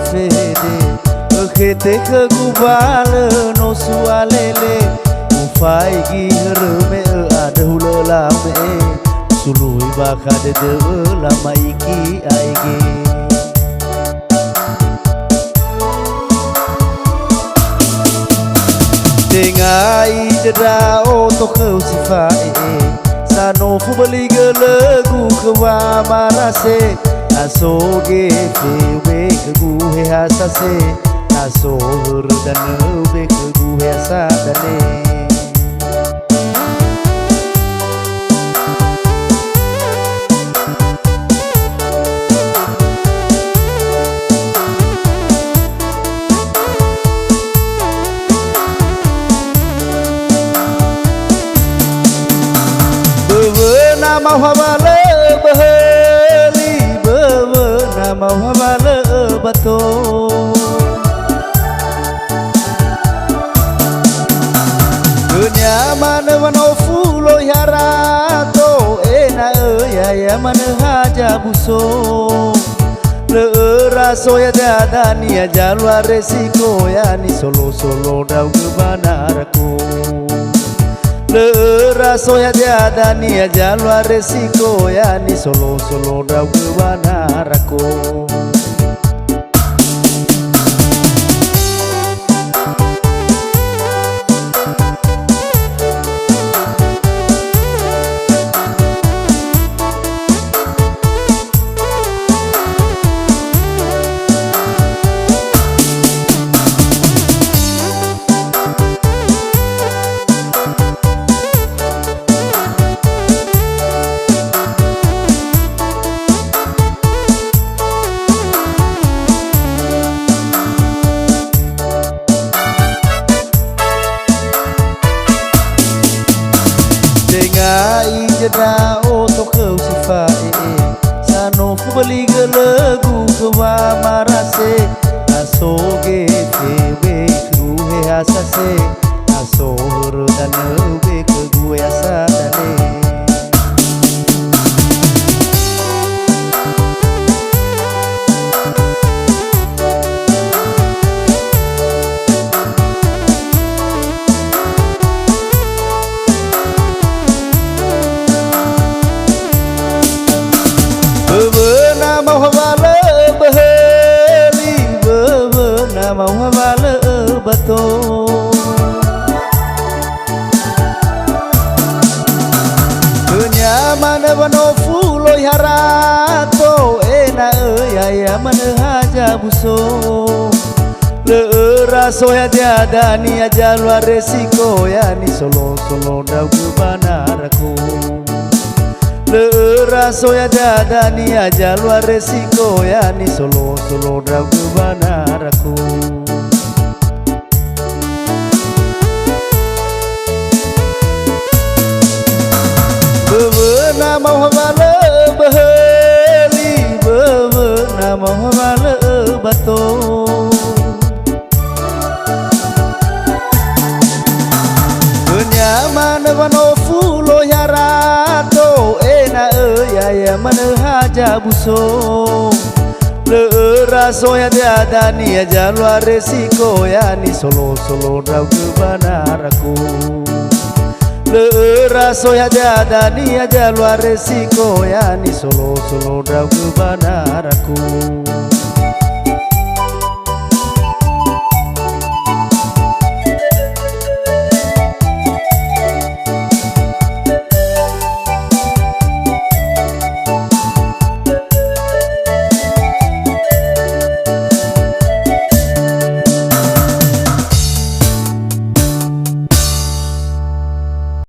fede khete ke gubale no sualele fai gi reme ada hulala me sului baka de lama iki aige tengai jeda o to khau sifai sano fu beli gelegu kwa marase aso ge fe ke gu he hasase aso dan be ke gu he sadane mau habale baheli beuna mau habale bato dunia mana wano fulo harato ena ya mana haja buso le raso ya dadani ya jalwa resiko ya ni solo dau kebanarku le raso ya tiada ni ya jalwa resiko ya ni solo dau kebanarku tengai jeda o to khau sifai sano fu beli gelegu kwa marase aso ge be kru he asase aso dan be ke gu asadane mau habale baheli beuna mau habale bato dunia mana wano fulo harato ena ya mana haja buso le raso ya tiada ni aja luar resiko ya ni solo dau kebanarku le raso ya dada ni aja luar resiko ya ni solo dau kebanarku beuna mau habale baheli beuna mau habale bato dunia mana wano fulo harato ya mana haja buso le raso ya tiada ni ya jalwa resiko ya ni solo dau kebanarku le raso ya tiada ni ya jalwa resiko ya ni solo dau kebanarku